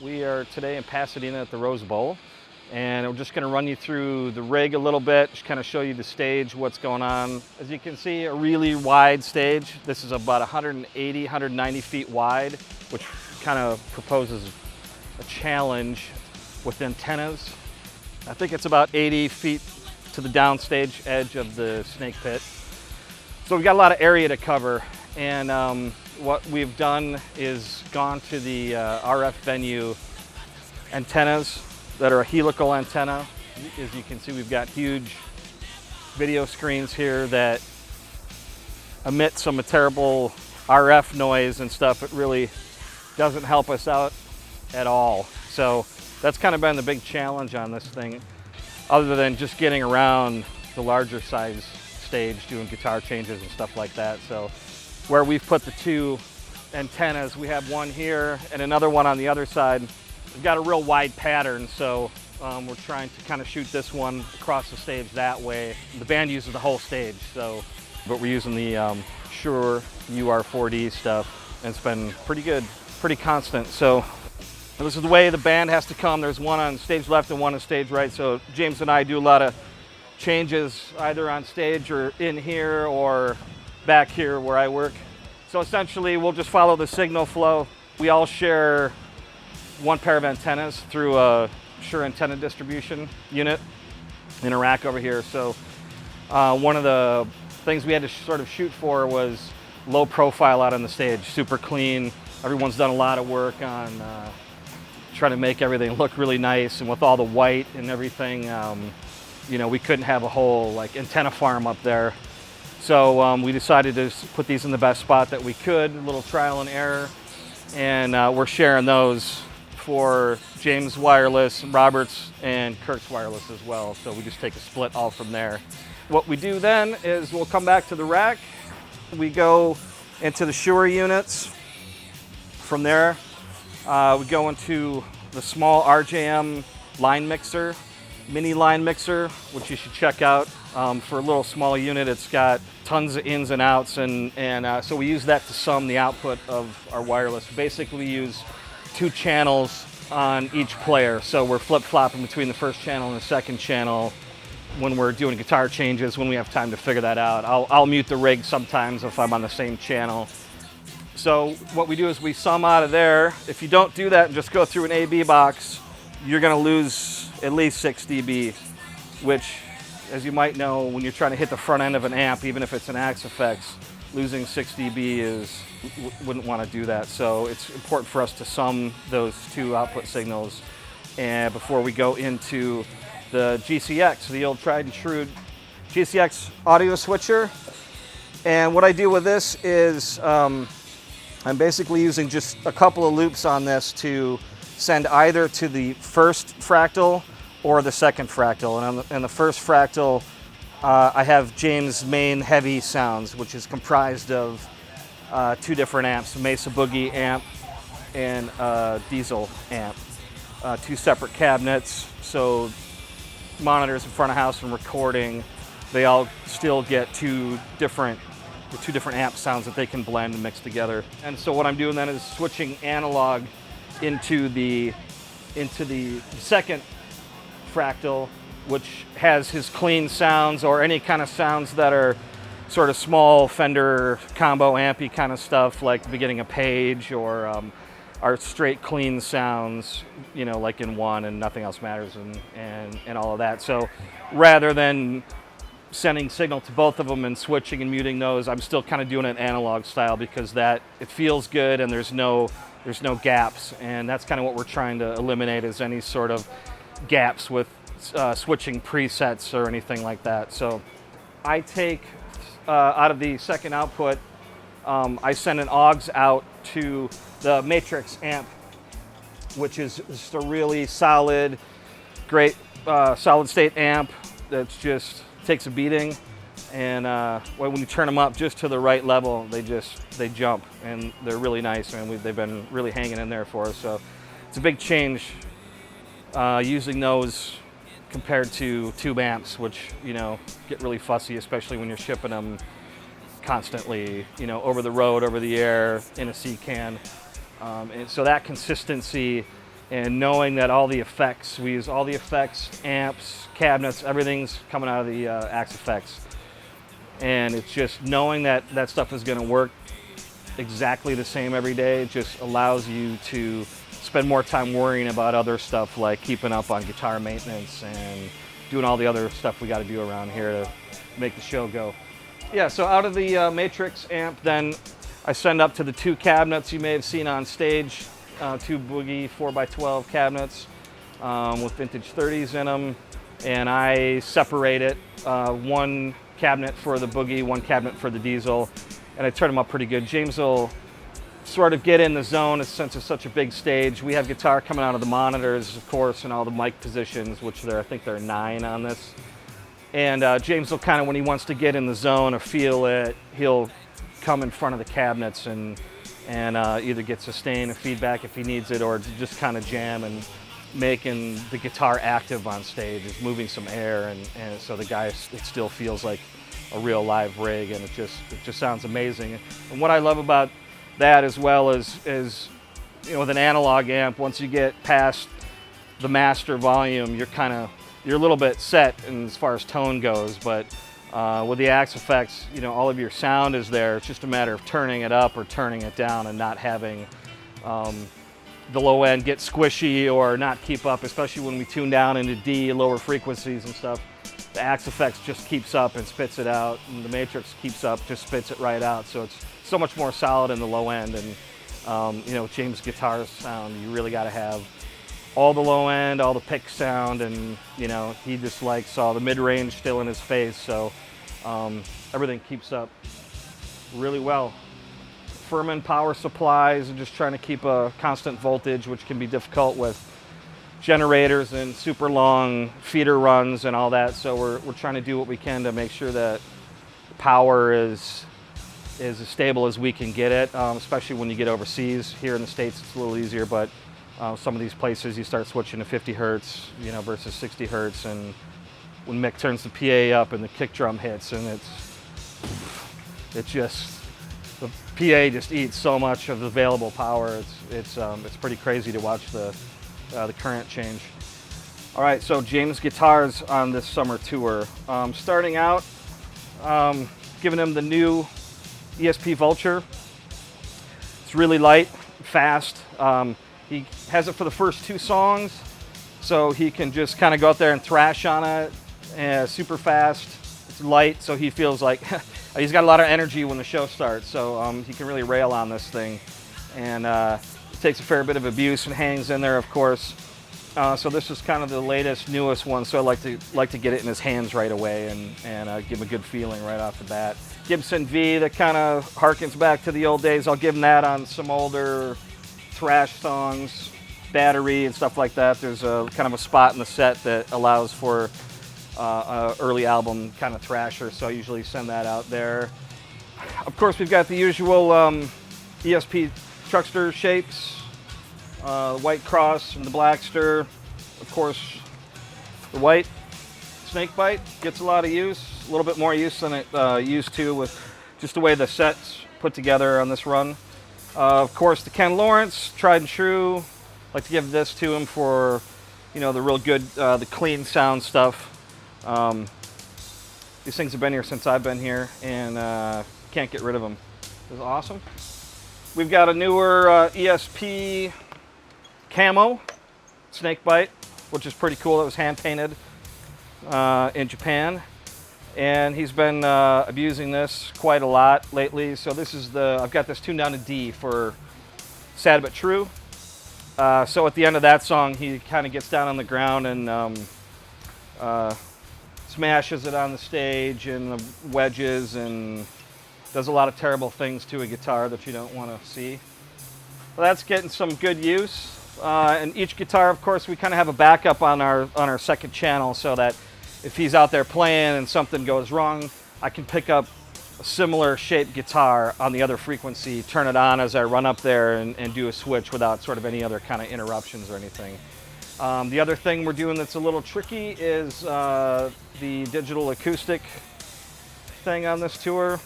We are today in Pasadena at the Rose Bowl, and we're just going to run you through the rig a little bit, just kind of show you the stage, what's going on. As you can see, a really wide stage. This is about 180, 190 feet wide, which kind of proposes a challenge with antennas. I think it's about 80 feet to the downstage edge of the snake pit. So we've got a lot of area to cover, and what we've done is gone to the RF venue antennas that are a helical antenna. As you can see, we've got huge video screens here that emit some terrible RF noise and stuff. It really doesn't help us out at all. So that's kind of been the big challenge on this thing, other than just getting around the larger size stage, doing guitar changes and stuff like that. So where we've put the two antennas, we have one here and another one on the other side. We've got a real wide pattern, so we're trying to kind of shoot this one across the stage that way. The band uses the whole stage, but we're using the Shure UR4D stuff, and it's been pretty good, pretty constant. So this is the way the band has to come. There's one on stage left and one on stage right. So James and I do a lot of changes either on stage or in here or back here where I work. So essentially we'll just follow the signal flow. We all share one pair of antennas through a Shure antenna distribution unit in a rack over here. So one of the things we had to sort of shoot for was low profile out on the stage, super clean. Everyone's done a lot of work on trying to make everything look really nice, and with all the white and everything, you know, we couldn't have a whole like antenna farm up there. So we decided to put these in the best spot that we could, a little trial and error, and we're sharing those for James' wireless, Robert's, and Kirk's wireless as well. So we just take a split all from there. What we do then is we'll come back to the rack. We go into the Shure units. From there, we go into the small RJM line mixer, mini line mixer, which you should check out. For a little small unit, it's got tons of ins and outs, and so we use that to sum the output of our wireless. Basically, we use 2 channels on each player, so we're flip-flopping between the first channel and the second channel when we're doing guitar changes, when we have time to figure that out. I'll mute the rig sometimes if I'm on the same channel. So what we do is we sum out of there. If you don't do that and just go through an AB box, you're going to lose at least 6 dB, which, as you might know, when you're trying to hit the front end of an amp, even if it's an Axe Effects, losing 6 dB wouldn't want to do that. So it's important for us to sum those 2 output signals, and before we go into the GCX, the old tried and true GCX audio switcher. And what I do with this is I'm basically using just a couple of loops on this to send either to the first fractal or the second fractal. And on the first fractal, I have James' main heavy sounds, which is comprised of 2 different amps, Mesa Boogie amp and Diesel amp. 2 separate cabinets, so monitors in front of house and recording, they all still get 2 different amp sounds that they can blend and mix together. And so what I'm doing then is switching analog into the second fractal, which has his clean sounds or any kind of sounds that are sort of small Fender combo ampy kind of stuff, like the beginning of Page, or our straight clean sounds, you know, like in One and Nothing Else Matters and all of that. So rather than sending signal to both of them and switching and muting those, I'm still kind of doing it analog style, because that it feels good and there's no gaps, and that's kind of what we're trying to eliminate, is any sort of gaps with switching presets or anything like that. So I take out of the second output, I send an AUX out to the Matrix amp, which is just a really solid, great solid state amp that's just takes a beating, and when you turn them up just to the right level, they jump, and they're really nice, and they've been really hanging in there for us. So it's a big change using those compared to tube amps, which, you know, get really fussy, especially when you're shipping them constantly, you know, over the road, over the air, in a C can. And so that consistency and knowing that all the effects, we use all the effects, amps, cabinets, everything's coming out of the Axe effects. And it's just knowing that that stuff is going to work exactly the same every day just allows you to spend more time worrying about other stuff like keeping up on guitar maintenance and doing all the other stuff we got to do around here to make the show go. Yeah, so out of the Matrix amp, then I send up to the 2 cabinets you may have seen on stage, 2 Boogie 4x12 cabinets with vintage 30s in them, and I separate it, 1 cabinet for the Boogie, 1 cabinet for the Diesel, and I turn them up pretty good. James will sort of get in the zone since it's such a big stage. We have guitar coming out of the monitors, of course, and all the mic positions, which I think there are 9 on this. And James will kind of, when he wants to get in the zone or feel it, he'll come in front of the cabinets and either get sustain or feedback if he needs it, or just kind of jam and making the guitar active on stage, is moving some air, and so the guy, it still feels like a real live rig, and it just sounds amazing. And what I love about that as well is you know, with an analog amp, once you get past the master volume, you're a little bit set in as far as tone goes, but with the Axe effects, you know, all of your sound is there. It's just a matter of turning it up or turning it down and not having the low end get squishy or not keep up, especially when we tune down into D, lower frequencies and stuff. The Axe effects just keeps up and spits it out, and the Matrix keeps up, just spits it right out. So it's so much more solid in the low end. And you know, James' guitar sound, you really got to have all the low end, all the pick sound, and you know, he just likes all the mid-range still in his face, so everything keeps up really well. Furman power supplies and just trying to keep a constant voltage, which can be difficult with generators and super long feeder runs and all that, so we're trying to do what we can to make sure that power is as stable as we can get it, especially when you get overseas. Here in the States it's a little easier, but some of these places you start switching to 50 hertz, you know, versus 60 hertz, and when Mick turns the PA up and the kick drum hits, and it's just, the PA just eats so much of the available power. It's pretty crazy to watch the current change. All right, so James guitars on this summer tour. Starting out, giving him the new ESP Vulture. It's really light, fast. He has it for the first 2 songs, so he can just kind of go out there and thrash on it, and super fast. It's light, so he feels like he's got a lot of energy when the show starts, so he can really rail on this thing. And it takes a fair bit of abuse and hangs in there, of course. So this is kind of the latest, newest one, so I like to get it in his hands right away and give him a good feeling right off the bat. Gibson V, that kind of harkens back to the old days. I'll give him that on some older thrash songs, Battery and stuff like that. There's a kind of a spot in the set that allows for an early album kind of thrasher, so I usually send that out there. Of course, we've got the usual ESP Truckster shapes, White Cross and the Blackster. Of course, the white Snakebite gets a lot of use, a little bit more use than it used to with just the way the set's put together on this run. Of course, the Ken Lawrence, tried and true. Like to give this to him for, you know, the real good, the clean sound stuff. These things have been here since I've been here, and can't get rid of them. This is awesome. We've got a newer ESP Camo Snakebite, which is pretty cool. It was hand painted in Japan, and he's been abusing this quite a lot lately. So this is I've got this tuned down to D for Sad But True. So at the end of that song, he kind of gets down on the ground and smashes it on the stage and the wedges and does a lot of terrible things to a guitar that you don't want to see. Well, that's getting some good use. And each guitar, of course, we kind of have a backup on our second channel, so that if he's out there playing and something goes wrong, I can pick up a similar shaped guitar on the other frequency, turn it on as I run up there and do a switch without sort of any other kind of interruptions or anything. The other thing we're doing that's a little tricky is the digital acoustic thing on this tour.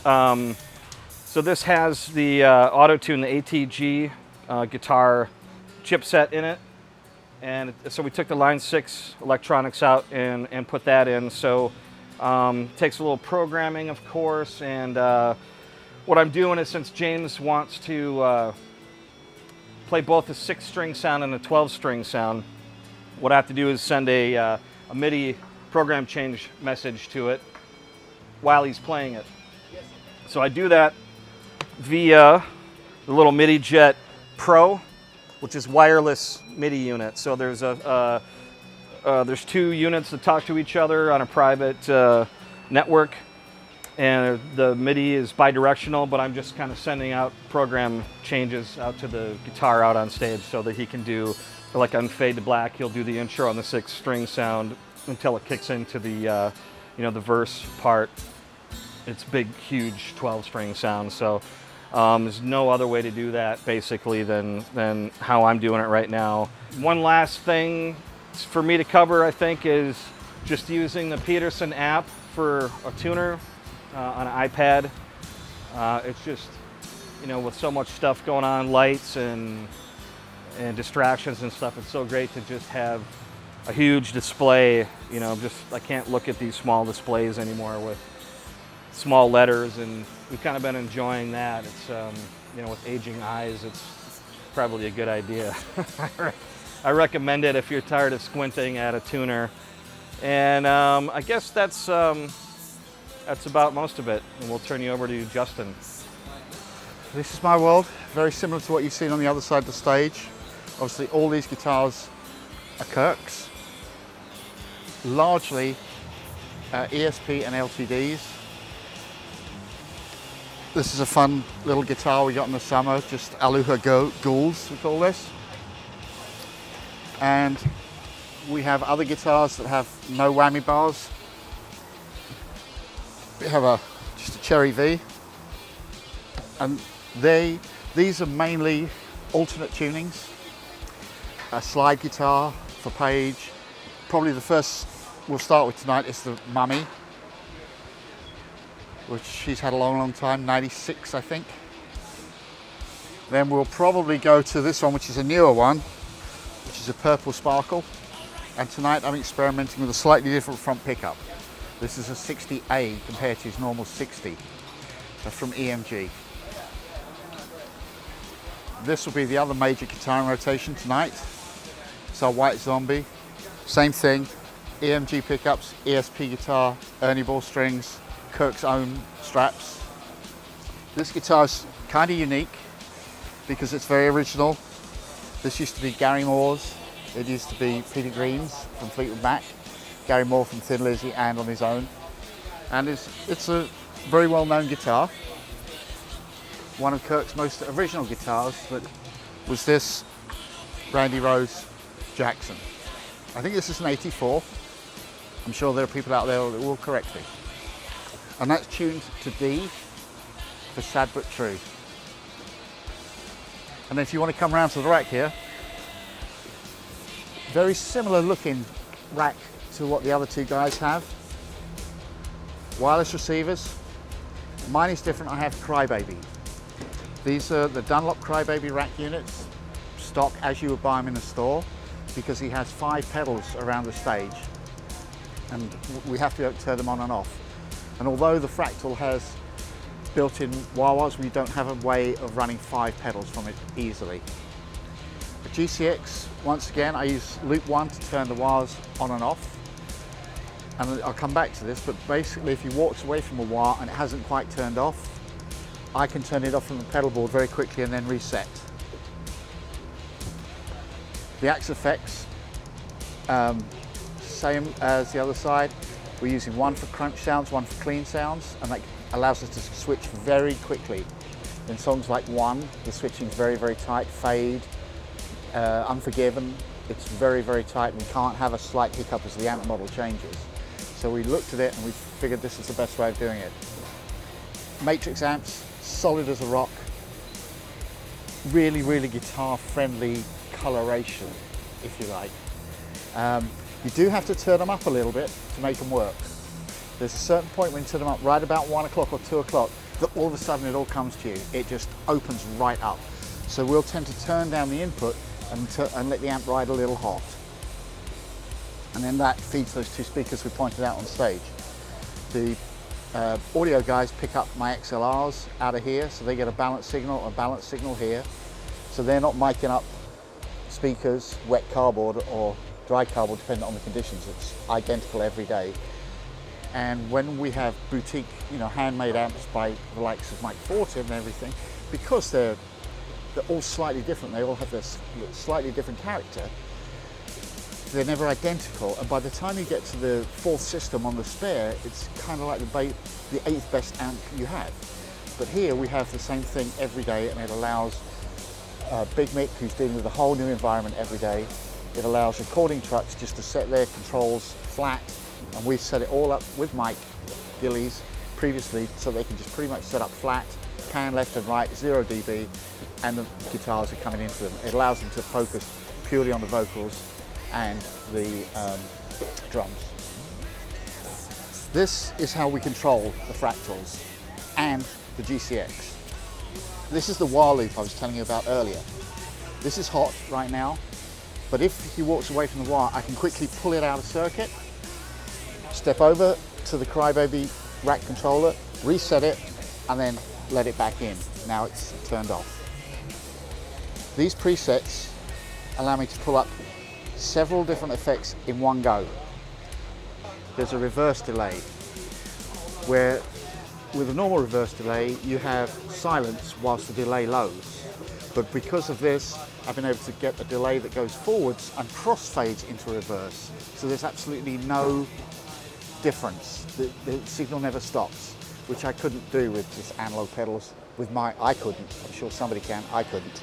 So this has the auto-tune, the ATG guitar chipset in it. And so we took the Line 6 electronics out and put that in. So takes a little programming, of course. And what I'm doing is, since James wants to play both a 6-string sound and a 12-string sound, what I have to do is send a MIDI program change message to it while he's playing it. So I do that via the little MIDI Jet Pro, which is wireless MIDI unit. So there's there's 2 units that talk to each other on a private network, and the MIDI is bidirectional, but I'm just kind of sending out program changes out to the guitar out on stage so that he can do, like on Fade to Black, he'll do the intro on the 6-string sound until it kicks into the the verse part. It's big, huge 12-string sound. So there's no other way to do that basically than how I'm doing it right now. One last thing for me to cover, I think, is just using the Peterson app for a tuner on an iPad. It's just, with so much stuff going on, lights and distractions and stuff, it's so great to just have a huge display. I can't look at these small displays anymore with small letters, and we've kind of been enjoying that. It's with aging eyes, it's probably a good idea. I recommend it if you're tired of squinting at a tuner. And I guess that's about most of it, and we'll turn you over to Justin. This is my world, very similar to what you've seen on the other side of the stage. Obviously all these guitars are Kirk's, largely ESP and LTDs. This is a fun little guitar we got in the summer, just Aloha Ghouls we call this. And we have other guitars that have no whammy bars. We have just a Cherry V, and these are mainly alternate tunings. A slide guitar for Paige. Probably the first we'll start with tonight is the Mummy, which she's had a long time, 96 I think. Then we'll probably go to this one, which is a newer one, which is a Purple Sparkle. And tonight I'm experimenting with a slightly different front pickup. This is a 60A compared to his normal 60. That's from EMG. This will be the other major guitar in rotation tonight. It's our White Zombie. Same thing, EMG pickups, ESP guitar, Ernie Ball strings, Kirk's own straps. This guitar is kind of unique because it's very original. This used to be Gary Moore's. It used to be Peter Green's from Fleetwood Mac, Gary Moore from Thin Lizzy, and on his own. And it's a very well-known guitar. One of Kirk's most original guitars, but was this Randy Rose Jackson. I think this is an 84. I'm sure there are people out there that will correct me. And that's tuned to D for Sad But True. And then if you want to come around to the rack here, very similar looking rack to what the other 2 guys have. Wireless receivers. Mine is different, I have Crybaby. These are the Dunlop Crybaby rack units, stock as you would buy them in the store, because he has 5 pedals around the stage and we have to be able to turn them on and off. And although the Fractal has built-in wah-wahs, we don't have a way of running 5 pedals from it easily. The GCX, once again, I use loop 1 to turn the wahs on and off. And I'll come back to this, but basically if you walked away from a wah and it hasn't quite turned off, I can turn it off from the pedal board very quickly and then reset. The Axe effects, same as the other side. We're using one for crunch sounds, one for clean sounds, and that allows us to switch very quickly. In songs like One, the switching is very, very tight. Fade, Unforgiven, it's very, very tight, and we can't have a slight hiccup as the amp model changes. So we looked at it and we figured this is the best way of doing it. Matrix amps, solid as a rock, really, really guitar-friendly coloration, if you like. You do have to turn them up a little bit to make them work. There's a certain point when you turn them up right about 1 o'clock or 2 o'clock that all of a sudden it all comes to you. It just opens right up. So we'll tend to turn down the input and let the amp ride a little hot. And then that feeds those two speakers we pointed out on stage. The audio guys pick up my XLRs out of here, so they get a balanced signal here. So they're not miking up speakers, wet cardboard or dry cardboard, depending on the conditions. It's identical every day. And when we have boutique, handmade amps by the likes of Mike Fortin and everything, because they're all slightly different, they all have this slightly different character, they're never identical, and by the time you get to the fourth system on the spare, it's kind of like the eighth best amp you have. But here we have the same thing every day, and it allows Big Mick, who's dealing with a whole new environment every day, it allows recording trucks just to set their controls flat, and we've set it all up with Mike Gillies previously, so they can just pretty much set up flat, pan left and right, 0 dB, and the guitars are coming into them. It allows them to focus purely on the vocals and the drums. This is how we control the Fractals and the GCX. This is the wah loop I was telling you about earlier. This is hot right now, but if he walks away from the wah, I can quickly pull it out of circuit, step over to the Crybaby rack controller, reset it, and then let it back in. Now it's turned off. These presets allow me to pull up several different effects in one go. There's a reverse delay, where with a normal reverse delay you have silence whilst the delay loads. But because of this, I've been able to get a delay that goes forwards and crossfades into reverse. So there's absolutely no difference. The signal never stops, which I couldn't do with just analog pedals. I couldn't. I'm sure somebody can. I couldn't.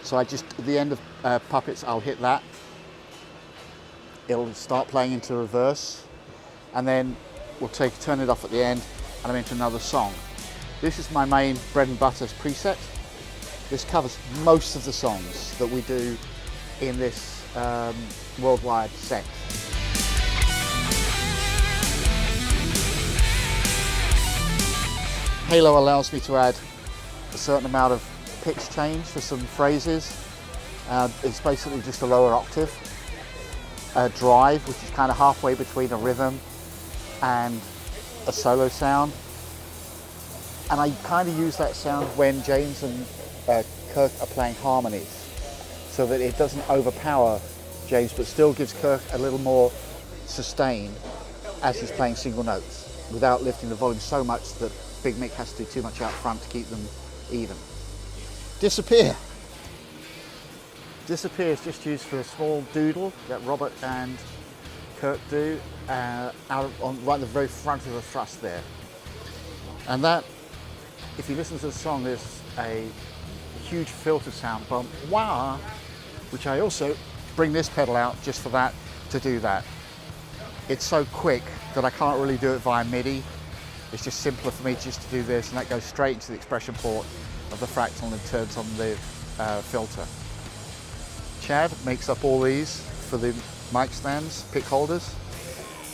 So at the end of Puppets, I'll hit that. It'll start playing into reverse, and then we'll turn it off at the end, and I'm into another song. This is my main bread and butter preset. This covers most of the songs that we do in this WorldWired set. Halo allows me to add a certain amount of pitch change for some phrases. It's basically just a lower octave. Drive, which is kind of halfway between a rhythm and a solo sound. And I kind of use that sound when James and Kirk are playing harmonies, so that it doesn't overpower James, but still gives Kirk a little more sustain as he's playing single notes, without lifting the volume so much that Big Mick has to do too much out front to keep them even. Disappear. Disappear is just used for a small doodle that Robert and Kirk do right at the very front of the thrust there. And that, if you listen to the song, there's a huge filter sound bump, wah, which I also bring this pedal out just for that, to do that. It's so quick that I can't really do it via MIDI. It's just simpler for me just to do this, and that goes straight into the expression port of the Fractal and turns on the filter. Chad makes up all these for the mic stands, pick holders,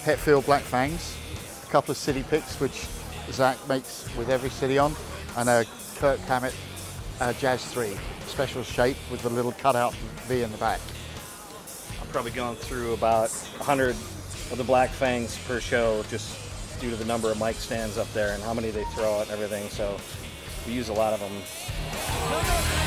Hetfield Black Fangs, a couple of city picks which Zach makes with every city on, and a Kirk Hammett Jazz 3, special shape with the little cutout V in the back. I'm probably going through about 100 of the Black Fangs per show, just due to the number of mic stands up there and how many they throw out and everything, so we use a lot of them.